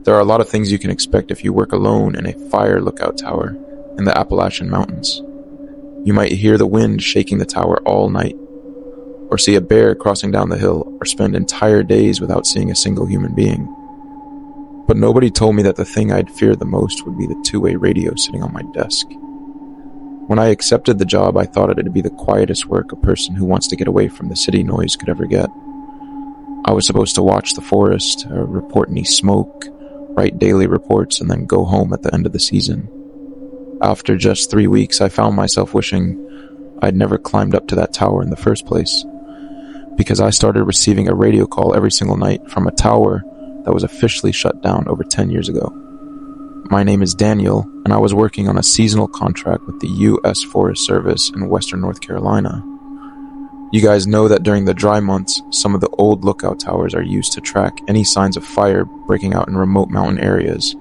There are a lot of things you can expect if you work alone in a fire lookout tower in the Appalachian Mountains. You might hear the wind shaking the tower all night, or see a bear crossing down the hill, or spend entire days without seeing a single human being. But nobody told me that the thing I'd fear the most would be the two-way radio sitting on my desk. When I accepted the job, I thought it'd be the quietest work a person who wants to get away from the city noise could ever get. I was supposed to watch the forest, report any smoke, write daily reports, and then go home at the end of the season. After just 3 weeks, I found myself wishing I'd never climbed up to that tower in the first place, because I started receiving a radio call every single night from a tower that was officially shut down over 10 years ago. My name is Daniel, and I was working on a seasonal contract with the U.S. Forest Service in western North Carolina. You guys know that during the dry months, some of the old lookout towers are used to track any signs of fire breaking out in remote mountain areas,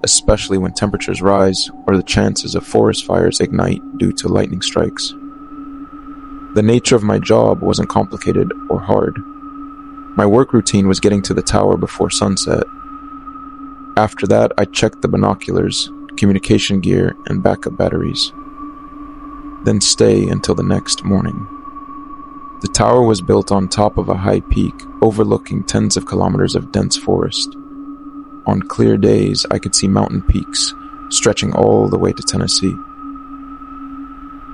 especially when temperatures rise or the chances of forest fires ignite due to lightning strikes. The nature of my job wasn't complicated or hard. My work routine was getting to the tower before sunset. After that, I checked the binoculars, communication gear, and backup batteries. Then stay until the next morning. The tower was built on top of a high peak, overlooking tens of kilometers of dense forest. On clear days, I could see mountain peaks, stretching all the way to Tennessee.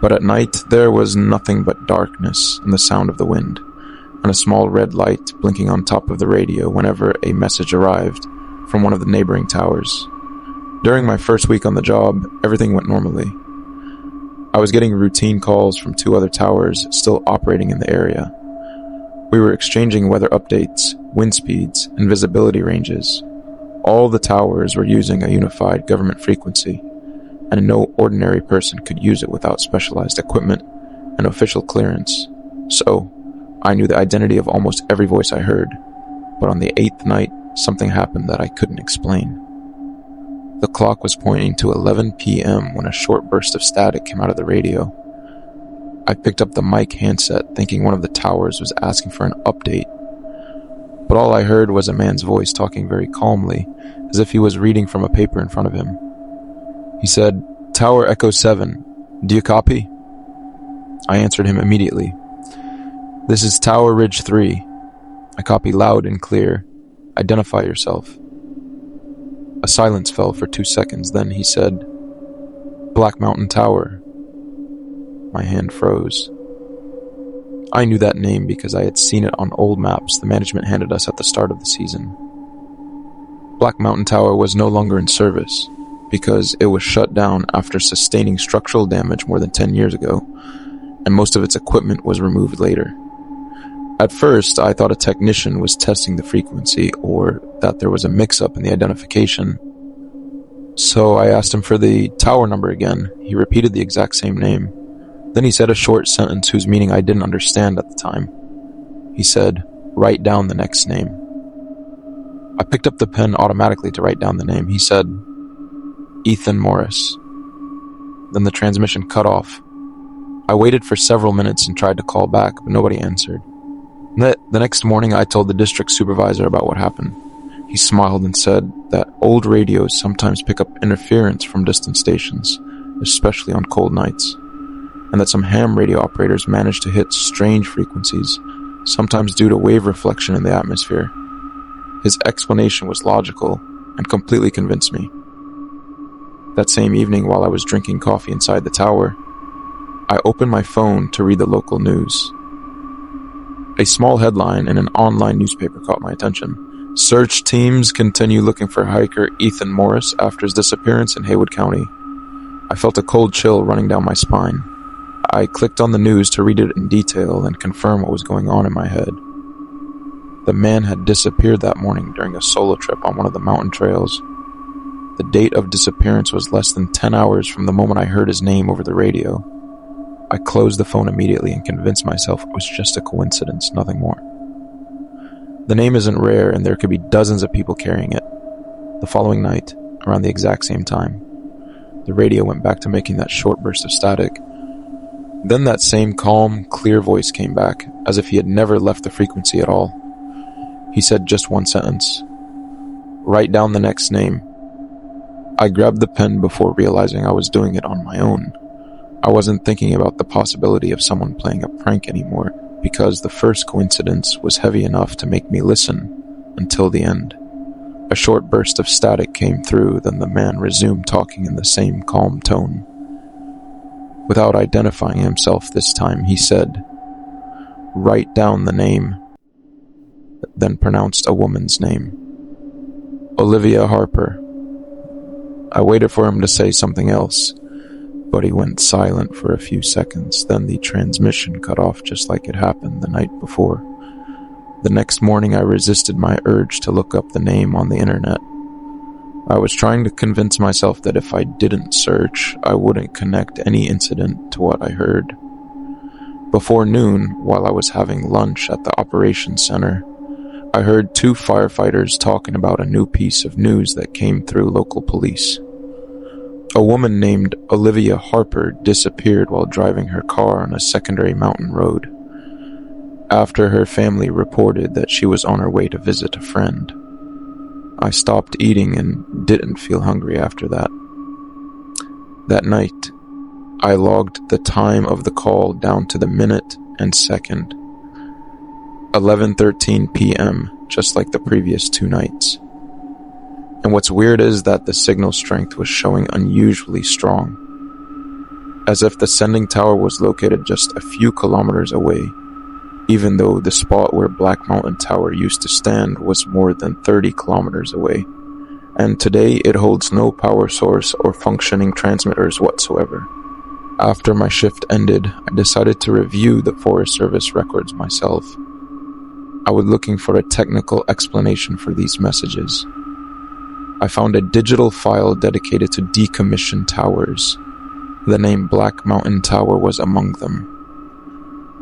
But at night, there was nothing but darkness and the sound of the wind, and a small red light blinking on top of the radio whenever a message arrived from one of the neighboring towers. During my first week on the job, everything went normally. I was getting routine calls from 2 other towers still operating in the area. We were exchanging weather updates, wind speeds, and visibility ranges. All the towers were using a unified government frequency, and no ordinary person could use it without specialized equipment and official clearance. So, I knew the identity of almost every voice I heard, but on the 8th night, something happened that I couldn't explain. The clock was pointing to 11 p.m. when a short burst of static came out of the radio. I picked up the mic handset thinking one of the towers was asking for an update, but all I heard was a man's voice talking very calmly, as if he was reading from a paper in front of him. He said, "Tower Echo 7, do you copy?" I answered him immediately. "This is Tower Ridge 3. I copy loud and clear. Identify yourself." A silence fell for 2 seconds, then he said, "Black Mountain Tower." My hand froze. I knew that name because I had seen it on old maps the management handed us at the start of the season. Black Mountain Tower was no longer in service, because it was shut down after sustaining structural damage more than 10 years ago, and most of its equipment was removed later. At first, I thought a technician was testing the frequency, or that there was a mix-up in the identification. So I asked him for the tower number again. He repeated the exact same name. Then he said a short sentence whose meaning I didn't understand at the time. He said, "Write down the next name." I picked up the pen automatically to write down the name. He said, "Ethan Morris." Then the transmission cut off. I waited for several minutes and tried to call back, but nobody answered. The next morning, I told the district supervisor about what happened. He smiled and said that old radios sometimes pick up interference from distant stations, especially on cold nights, and that some ham radio operators manage to hit strange frequencies, sometimes due to wave reflection in the atmosphere. His explanation was logical and completely convinced me. That same evening, while I was drinking coffee inside the tower, I opened my phone to read the local news. A small headline in an online newspaper caught my attention. "Search teams continue looking for hiker Ethan Morris after his disappearance in Haywood County." I felt a cold chill running down my spine. I clicked on the news to read it in detail and confirm what was going on in my head. The man had disappeared that morning during a solo trip on one of the mountain trails. The date of disappearance was less than 10 hours from the moment I heard his name over the radio. I closed the phone immediately and convinced myself it was just a coincidence, nothing more. The name isn't rare, and there could be dozens of people carrying it. The following night, around the exact same time, the radio went back to making that short burst of static. Then that same calm, clear voice came back, as if he had never left the frequency at all. He said just one sentence. Write down the next name. I grabbed the pen before realizing I was doing it on my own. I wasn't thinking about the possibility of someone playing a prank anymore, because the first coincidence was heavy enough to make me listen until the end. A short burst of static came through, then the man resumed talking in the same calm tone. Without identifying himself this time, he said, "Write down the name," then pronounced a woman's name. Olivia Harper. I waited for him to say something else, but he went silent for a few seconds. Then the transmission cut off just like it happened the night before. The next morning I resisted my urge to look up the name on the internet. I was trying to convince myself that if I didn't search, I wouldn't connect any incident to what I heard. Before noon, while I was having lunch at the operations center, I heard two firefighters talking about a new piece of news that came through local police. A woman named Olivia Harper disappeared while driving her car on a secondary mountain road. After her family reported that she was on her way to visit a friend. I stopped eating and didn't feel hungry after that. That night, I logged the time of the call down to the minute and second. 11:13 p.m., just like the previous two nights. And what's weird is that the signal strength was showing unusually strong, as if the sending tower was located just a few kilometers away, even though the spot where Black Mountain Tower used to stand was more than 30 kilometers away, and today it holds no power source or functioning transmitters whatsoever. After my shift ended, I decided to review the Forest Service records myself. I was looking for a technical explanation for these messages. I found a digital file dedicated to decommissioned towers. The name Black Mountain Tower was among them.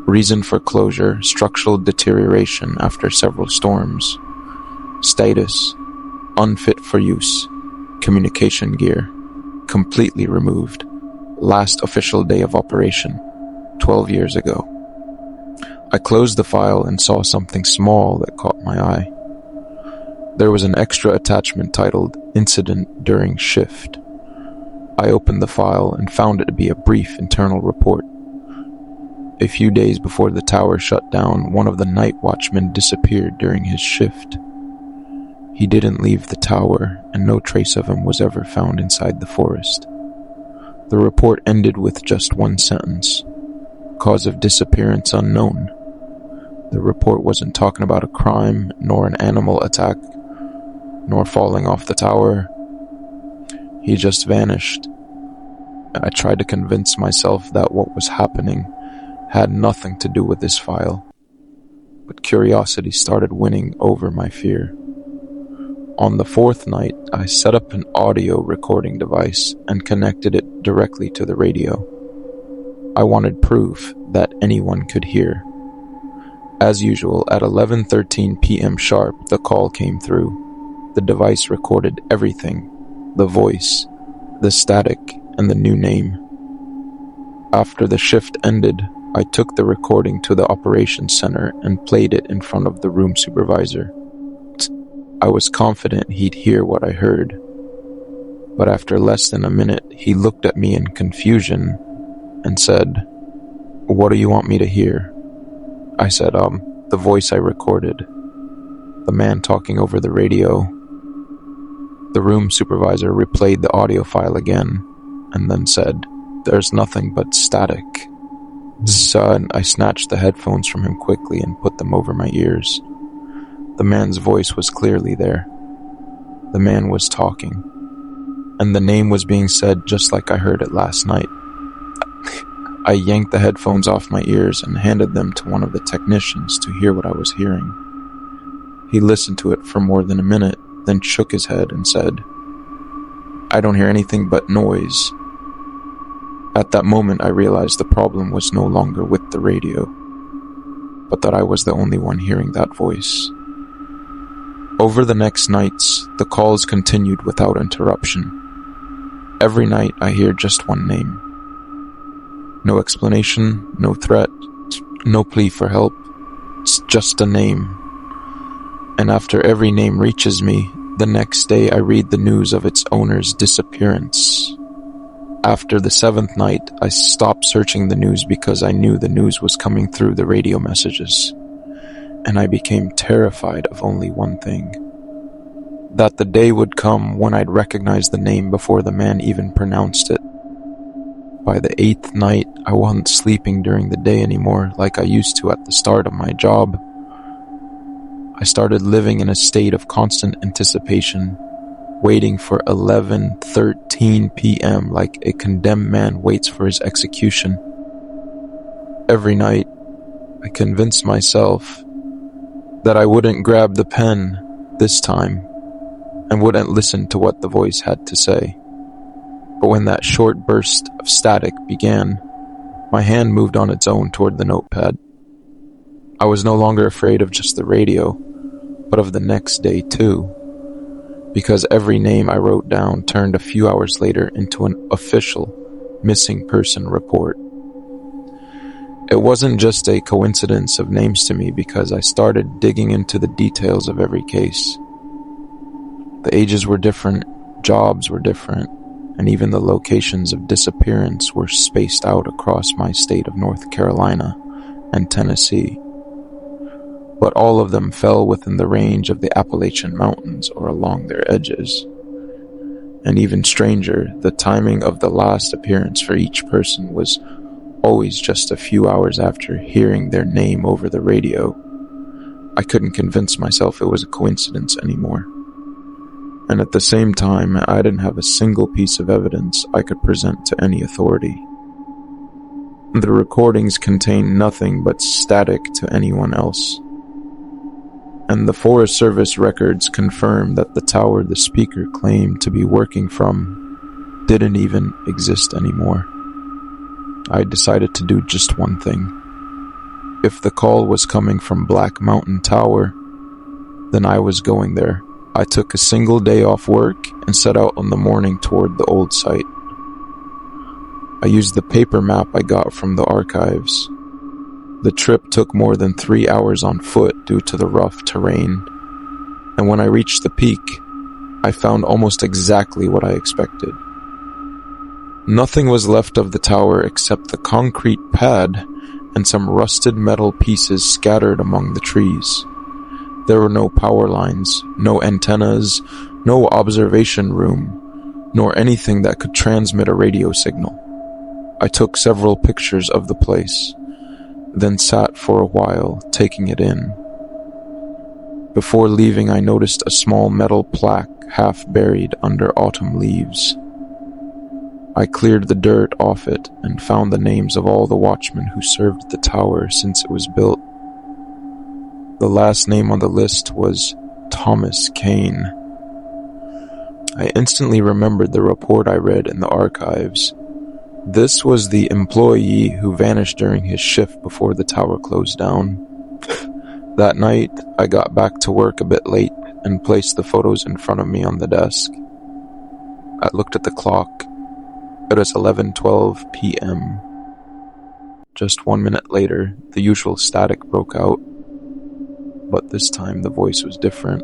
Reason for closure: structural deterioration after several storms. Status: unfit for use. Communication gear: completely removed. Last official day of operation: 12 years ago. I closed the file and saw something small that caught my eye. There was an extra attachment titled "Incident During Shift." I opened the file and found it to be a brief internal report. A few days before the tower shut down, one of the night watchmen disappeared during his shift. He didn't leave the tower, and no trace of him was ever found inside the forest. The report ended with just one sentence: cause of disappearance unknown. The report wasn't talking about a crime, nor an animal attack, nor falling off the tower. He just vanished. I tried to convince myself that what was happening had nothing to do with this file, but curiosity started winning over my fear. On the fourth night, I set up an audio recording device and connected it directly to the radio. I wanted proof that anyone could hear. As usual, at 11:13 p.m. sharp, the call came through. The device recorded everything: the voice, the static, and the new name. After the shift ended, I took the recording to the operations center and played it in front of the room supervisor. I was confident he'd hear what I heard, but after less than a minute, he looked at me in confusion and said, "What do you want me to hear?" I said, the voice I recorded. The man talking over the radio. The room supervisor replayed the audio file again, and then said, "There's nothing but static." So I snatched the headphones from him quickly and put them over my ears. The man's voice was clearly there. The man was talking, and the name was being said just like I heard it last night. I yanked the headphones off my ears and handed them to one of the technicians to hear what I was hearing. He listened to it for more than a minute, then shook his head and said, "I don't hear anything but noise." At that moment, I realized the problem was no longer with the radio, but that I was the only one hearing that voice. Over the next nights, the calls continued without interruption. Every night, I hear just one name. No explanation, no threat, no plea for help. It's just a name. And after every name reaches me, The next day, I read the news of its owner's disappearance. After the 7th night, I stopped searching the news because I knew the news was coming through the radio messages, and I became terrified of only one thing: that the day would come when I'd recognize the name before the man even pronounced it. By the 8th night, I wasn't sleeping during the day anymore like I used to at the start of my job. I started living in a state of constant anticipation, waiting for 11:13 p.m. like a condemned man waits for his execution. Every night, I convinced myself that I wouldn't grab the pen this time and wouldn't listen to what the voice had to say. But when that short burst of static began, my hand moved on its own toward the notepad. I was no longer afraid of just the radio, but of the next day too, because every name I wrote down turned a few hours later into an official missing person report. It wasn't just a coincidence of names to me because I started digging into the details of every case. The ages were different, jobs were different, and even the locations of disappearance were spaced out across my state of North Carolina and Tennessee. But all of them fell within the range of the Appalachian Mountains or along their edges. And even stranger, the timing of the last appearance for each person was always just a few hours after hearing their name over the radio. I couldn't convince myself it was a coincidence anymore. And at the same time, I didn't have a single piece of evidence I could present to any authority. The recordings contained nothing but static to anyone else. And the Forest Service records confirmed that the tower the speaker claimed to be working from didn't even exist anymore. I decided to do just one thing. If the call was coming from Black Mountain Tower, then I was going there. I took a single day off work and set out on the morning toward the old site. I used the paper map I got from the archives. The trip took more than 3 hours on foot due to the rough terrain, and when I reached the peak, I found almost exactly what I expected. Nothing was left of the tower except the concrete pad and some rusted metal pieces scattered among the trees. There were no power lines, no antennas, no observation room, nor anything that could transmit a radio signal. I took several pictures of the place, then sat for a while, taking it in. Before leaving, I noticed a small metal plaque half buried under autumn leaves. I cleared the dirt off it and found the names of all the watchmen who served the tower since it was built. The last name on the list was Thomas Kane. I instantly remembered the report I read in the archives. This was the employee who vanished during his shift before the tower closed down. That night, I got back to work a bit late and placed the photos in front of me on the desk. I looked at the clock. It was 11:12 p.m. Just 1 minute later, the usual static broke out. But this time the voice was different.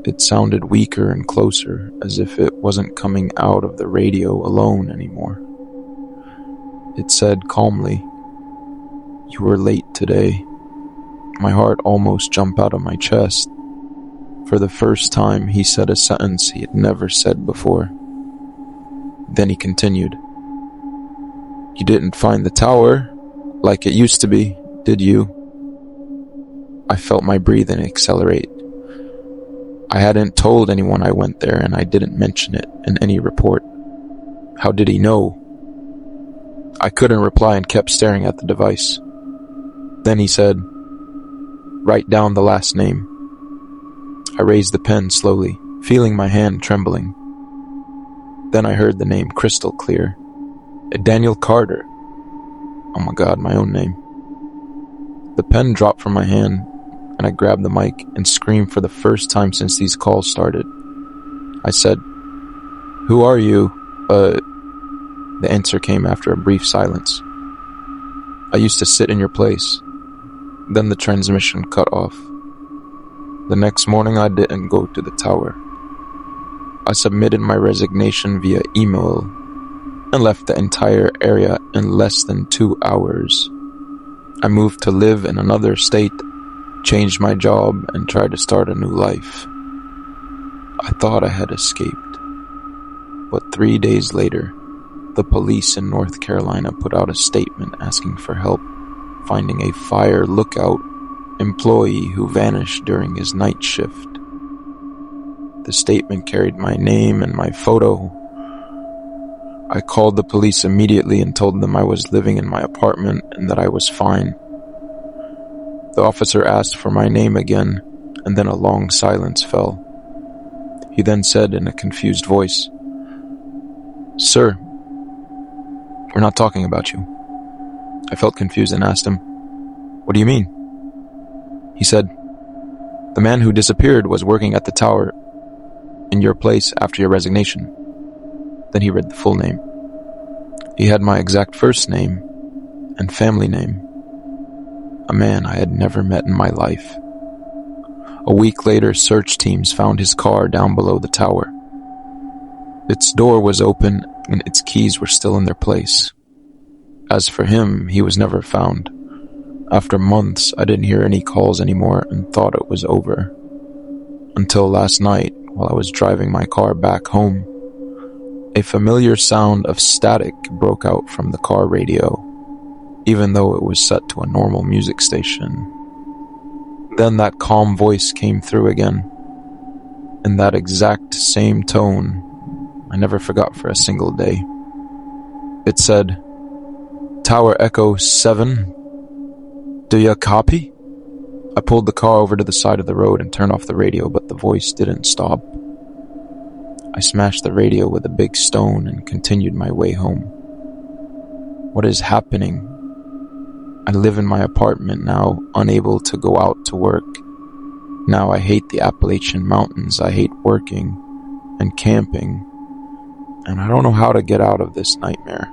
It sounded weaker and closer, as if it wasn't coming out of the radio alone anymore. It said calmly, "You were late today." My heart almost jumped out of my chest. For the first time, he said a sentence he had never said before. Then he continued, "You didn't find the tower like it used to be, did you?" I felt my breathing accelerate. I hadn't told anyone I went there, and I didn't mention it in any report. How did he know? I couldn't reply and kept staring at the device. Then he said, "Write down the last name." I raised the pen slowly, feeling my hand trembling. Then I heard the name crystal clear. Daniel Carter. Oh my God, my own name. The pen dropped from my hand, and I grabbed the mic and screamed for the first time since these calls started. I said, "Who are you?" The answer came after a brief silence. "I used to sit in your place." Then the transmission cut off. The next morning I didn't go to the tower. I submitted my resignation via email and left the entire area in less than 2 hours. I moved to live in another state, changed my job, and tried to start a new life. I thought I had escaped, but 3 days later, the police in North Carolina put out a statement asking for help finding a fire lookout employee who vanished during his night shift. The statement carried my name and my photo. I called the police immediately and told them I was living in my apartment and that I was fine. The officer asked for my name again, and then a long silence fell. He then said in a confused voice, "Sir, we're not talking about you." I felt confused and asked him, "What do you mean?" He said, "The man who disappeared was working at the tower in your place after your resignation." Then he read the full name. He had my exact first name and family name. A man I had never met in my life. A week later, search teams found his car down below the tower. Its door was open and its keys were still in their place. As for him, he was never found. After months, I didn't hear any calls anymore and thought it was over. Until last night, while I was driving my car back home, a familiar sound of static broke out from the car radio, even though it was set to a normal music station. Then that calm voice came through again, in that exact same tone I never forgot for a single day. It said, "Tower Echo 7, do you copy?" I pulled the car over to the side of the road and turned off the radio, but the voice didn't stop. I smashed the radio with a big stone and continued my way home. What is happening? I live in my apartment now, unable to go out to work. Now I hate the Appalachian Mountains, I hate working and camping, and I don't know how to get out of this nightmare.